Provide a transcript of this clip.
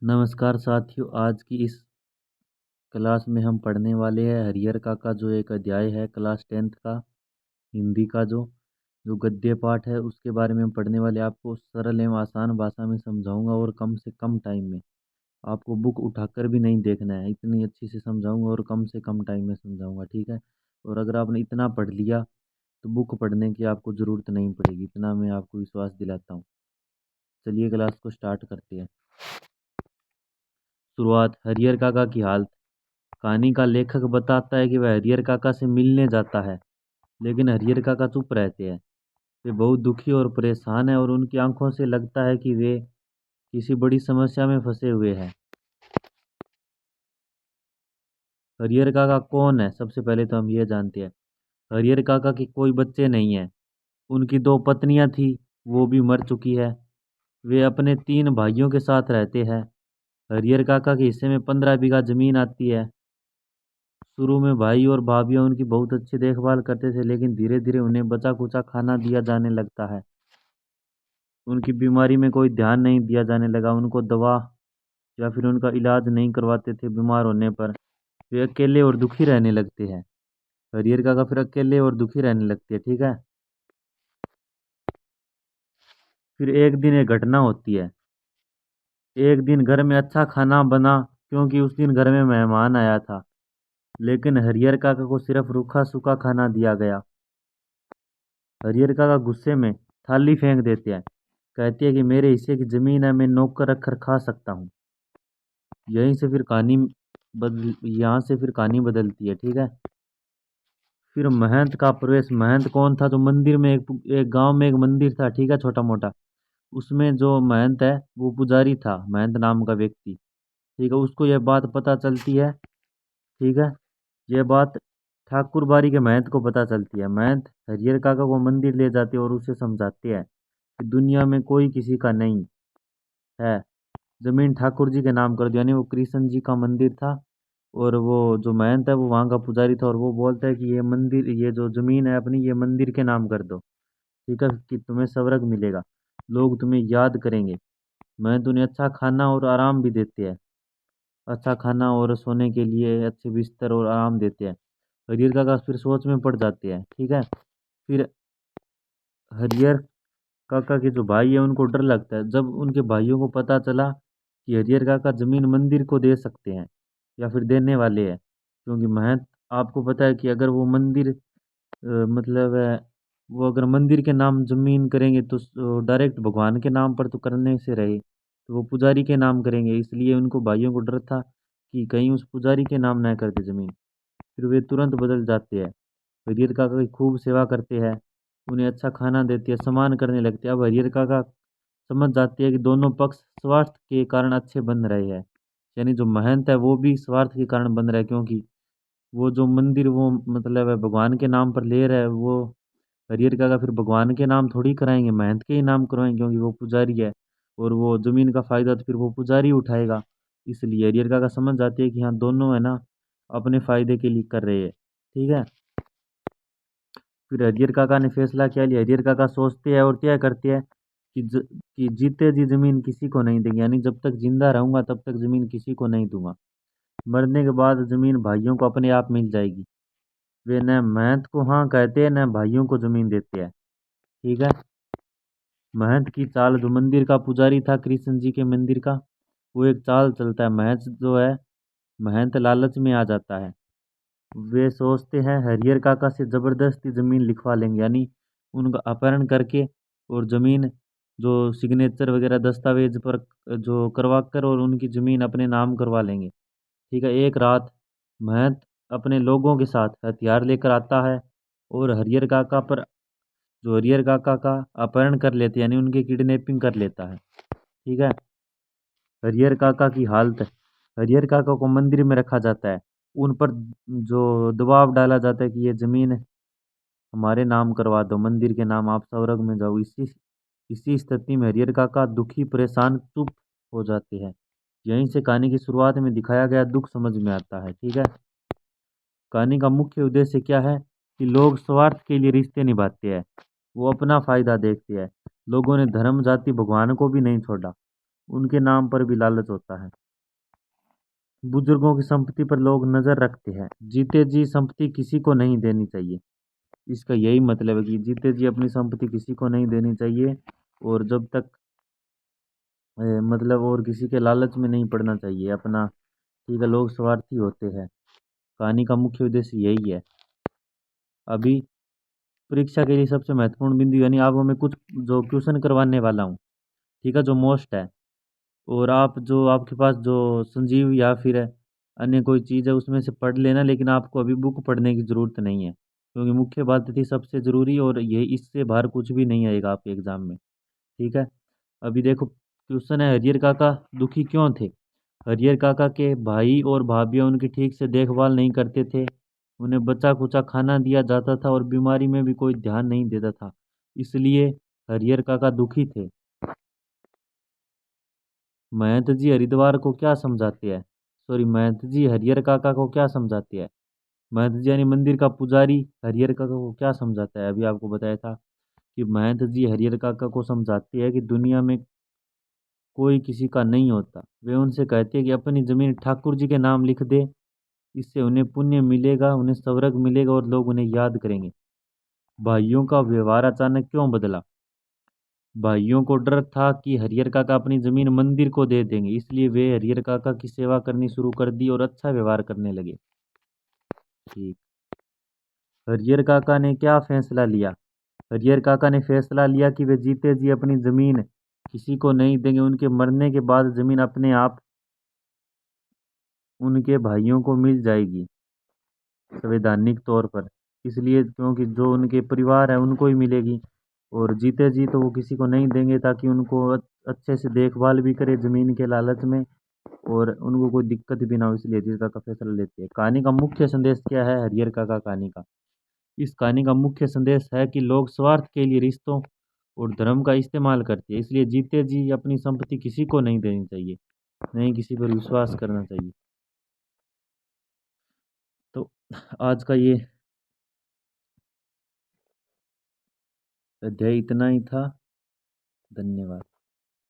नमस्कार साथियों, आज की इस क्लास में हम पढ़ने वाले हैं हरिहर का जो एक अध्याय है क्लास 10th का हिंदी का जो जो गद्य पाठ है उसके बारे में हम पढ़ने वाले। आपको सरल एवं आसान भाषा में समझाऊंगा और कम से कम टाइम में। आपको बुक उठाकर भी नहीं देखना है, इतनी अच्छी से समझाऊंगा और कम से कम टाइम में समझाऊंगा, ठीक है। और अगर आपने इतना पढ़ लिया तो बुक पढ़ने की आपको ज़रूरत नहीं पड़ेगी, इतना मैं आपको विश्वास दिलाता हूँ। चलिए क्लास को स्टार्ट करते हैं। शुरुआत। हरिहर काका की हालत। कहानी का लेखक बताता है कि वह हरिहर काका से मिलने जाता है, लेकिन हरिहर काका चुप रहते हैं। वे बहुत दुखी और परेशान हैं और उनकी आंखों से लगता है कि वे किसी बड़ी समस्या में फंसे हुए हैं। हरिहर काका कौन है? सबसे पहले तो हम ये जानते हैं। हरिहर काका के कोई बच्चे नहीं हैं। उनकी दो पत्नियां थी, वो भी मर चुकी है। वे अपने तीन भाइयों के साथ रहते हैं। हरिहर काका के हिस्से में 15 बीघा जमीन आती है। शुरू में भाई और भाभियां उनकी बहुत अच्छी देखभाल करते थे, लेकिन धीरे धीरे उन्हें बचा कुचा खाना दिया जाने लगता है। उनकी बीमारी में कोई ध्यान नहीं दिया जाने लगा, उनको दवा या फिर उनका इलाज नहीं करवाते थे। बीमार होने पर वे अकेले और दुखी रहने लगते हैं। हरिहर काका फिर अकेले और दुखी रहने लगते हैं, ठीक है। फिर एक दिन एक घटना होती है। एक दिन घर में अच्छा खाना बना, क्योंकि उस दिन घर में मेहमान आया था। लेकिन हरिहर काका को सिर्फ रूखा सूखा खाना दिया गया। हरिहर काका गुस्से में थाली फेंक देते हैं। कहती है कि मेरे हिस्से की जमीन है, मैं नौकर रखकर खा सकता हूँ। यहीं से फिर कहानी बदल यहाँ से फिर कहानी बदलती है, ठीक है। फिर महंत का प्रवेश। महंत कौन था? जो मंदिर में एक गांव में एक मंदिर था, ठीक है, छोटा मोटा। उसमें जो महंत है वो पुजारी था, महंत नाम का व्यक्ति, ठीक है। उसको यह बात पता चलती है, ठीक है। यह बात ठाकुर बाड़ी के महंत को पता चलती है। महंत हरिहर काका को मंदिर ले जाते हैं और उसे समझाते हैं कि दुनिया में कोई किसी का नहीं है, जमीन ठाकुर जी के नाम कर दो। यानी वो कृष्ण जी का मंदिर था और वो जो महंत है वो वहाँ का पुजारी था, और वो बोलता है कि ये मंदिर, ये जो जमीन है अपनी, ये मंदिर के नाम कर दो, ठीक है, कि तुम्हें स्वर्ग मिलेगा, लोग तुम्हें याद करेंगे। महंत उन्हें अच्छा खाना और आराम भी देते हैं, अच्छा खाना और सोने के लिए अच्छे बिस्तर और आराम देते हैं। हरिहर काका फिर सोच में पड़ जाते हैं, ठीक है। फिर हरिहर काका के जो भाई है उनको डर लगता है, जब उनके भाइयों को पता चला कि हरिहर काका जमीन मंदिर को दे सकते हैं या फिर देने वाले हैं। क्योंकि महंत, आपको पता है कि अगर वो मंदिर मतलब वो अगर मंदिर के नाम जमीन करेंगे तो डायरेक्ट भगवान के नाम पर तो करने से रहे, तो वो पुजारी के नाम करेंगे। इसलिए उनको भाइयों को डर था कि कहीं उस पुजारी के नाम ना कर दे जमीन। फिर वे तुरंत बदल जाते हैं। हरिहर काका की खूब सेवा करते हैं, उन्हें अच्छा खाना देते हैं, सम्मान करने लगते हैं। अब हरिहर काका समझ जाते हैं कि दोनों पक्ष स्वार्थ के कारण अच्छे बन रहे हैं। यानी जो महंत है वो भी स्वार्थ के कारण बन रहा है, क्योंकि वो जो मंदिर वो मतलब है भगवान के नाम पर ले रहा है, वो हरिहर काका फिर भगवान के नाम थोड़ी कराएंगे, महंत के ही नाम करवाएंगे, क्योंकि वो पुजारी है और वो जमीन का फायदा तो फिर वो पुजारी उठाएगा। इसलिए हरिहर काका समझ जाते हैं कि हाँ, दोनों है ना अपने फायदे के लिए कर रहे हैं, ठीक है। फिर हरिहर काका ने फैसला किया लिया। हरिहर काका सोचते हैं और तय करते हैं कि जीते जी जमीन किसी को नहीं देंगे, यानी जब तक जिंदा रहूंगा तब तक जमीन किसी को नहीं दूंगा। मरने के बाद जमीन भाइयों को अपने आप मिल जाएगी। वे न महंत को हाँ कहते हैं, न भाइयों को जमीन देते हैं, ठीक है। महंत की चाल, जो मंदिर का पुजारी था कृष्ण जी के मंदिर का, वो एक चाल चलता है। महंत जो है, महंत लालच में आ जाता है। वे सोचते हैं हरिहर काका से जबरदस्ती जमीन लिखवा लेंगे, यानी उनका अपहरण करके और जमीन जो सिग्नेचर वगैरह दस्तावेज पर जो करवा कर और उनकी जमीन अपने नाम करवा लेंगे, ठीक है। एक रात महंत अपने लोगों के साथ हथियार लेकर आता है और हरिहर काका पर, जो हरिहर काका का अपहरण कर लेते हैं, यानी उनकी किडनैपिंग कर लेता है, ठीक है। हरिहर काका की हालत। हरिहर काका को मंदिर में रखा जाता है। उन पर जो दबाव डाला जाता है कि ये जमीन हमारे नाम करवा दो, मंदिर के नाम, आप स्वर्ग में जाओ। इसी स्थिति में हरिहर काका दुखी परेशान चुप हो जाते हैं। यहीं से कहानी की शुरुआत में दिखाया गया दुख समझ में आता है, ठीक है। कहानी का मुख्य उद्देश्य क्या है कि लोग स्वार्थ के लिए रिश्ते निभाते हैं, वो अपना फायदा देखते हैं। लोगों ने धर्म जाति भगवान को भी नहीं छोड़ा, उनके नाम पर भी लालच होता है। बुजुर्गों की संपत्ति पर लोग नजर रखते हैं, जीते जी संपत्ति किसी को नहीं देनी चाहिए। इसका यही मतलब है कि जीते जी अपनी संपत्ति किसी को नहीं देनी चाहिए, और जब तक मतलब और किसी के लालच में नहीं पड़ना चाहिए अपना। ठीक है, लोग स्वार्थी होते हैं। कहानी का मुख्य उद्देश्य यही है। अभी परीक्षा के लिए सबसे महत्वपूर्ण बिंदु, यानी आपको मैं कुछ जो क्वेश्चन करवाने वाला हूँ, ठीक है, जो मोस्ट है, और आप जो आपके पास जो संजीव या फिर अन्य कोई चीज़ है उसमें से पढ़ लेना, लेकिन आपको अभी बुक पढ़ने की ज़रूरत नहीं है, क्योंकि मुख्य बात थी सबसे ज़रूरी, और ये इससे बाहर कुछ भी नहीं आएगा आपके एग्ज़ाम में। ठीक है, अभी देखो क्वेश्चन है, हरियर काका दुखी क्यों थे? हरियर काका के भाई और भाभियां उनकी ठीक से देखभाल नहीं करते थे। उन्हें बचा कुचा खाना दिया जाता था और बीमारी में भी कोई ध्यान नहीं देता था, इसलिए हरियर काका दुखी थे। महंत जी हरिद्वार को क्या समझाते हैं? सॉरी, महंत जी हरियर काका को क्या समझाते हैं? महंत जी यानी मंदिर का पुजारी हरियर काका को क्या समझाता है? अभी आपको बताया था कि महंत जी हरियर काका को समझाते हैं कि दुनिया में कोई किसी का नहीं होता। वे उनसे कहते हैं कि अपनी जमीन ठाकुर जी के नाम लिख दे, इससे उन्हें पुण्य मिलेगा, उन्हें स्वर्ग मिलेगा और लोग उन्हें याद करेंगे। भाइयों का व्यवहार अचानक क्यों बदला? भाइयों को डर था कि हरियर काका अपनी जमीन मंदिर को दे देंगे, इसलिए वे हरियर काका की सेवा करनी शुरू कर दी और अच्छा व्यवहार करने लगे। ठीक। हरियर काका ने क्या फैसला लिया? हरियर काका ने फैसला लिया कि वे जीते जी अपनी जमीन किसी को नहीं देंगे। उनके मरने के बाद जमीन अपने आप उनके भाइयों को मिल जाएगी, संवैधानिक तौर पर, इसलिए क्योंकि जो उनके परिवार है उनको ही मिलेगी। और जीते जी तो वो किसी को नहीं देंगे, ताकि उनको अच्छे से देखभाल भी करे जमीन के लालच में, और उनको कोई दिक्कत भी ना हो, इसलिए हरियर काका फैसला लेते हैं। कहानी का मुख्य संदेश क्या है हरियर काका कहानी का? इस कहानी का मुख्य संदेश है कि लोग स्वार्थ के लिए रिश्तों और धर्म का इस्तेमाल करते हैं, इसलिए जीते जी अपनी संपत्ति किसी को नहीं देनी चाहिए, नहीं किसी पर विश्वास करना चाहिए। तो आज का ये अध्याय इतना ही था। धन्यवाद।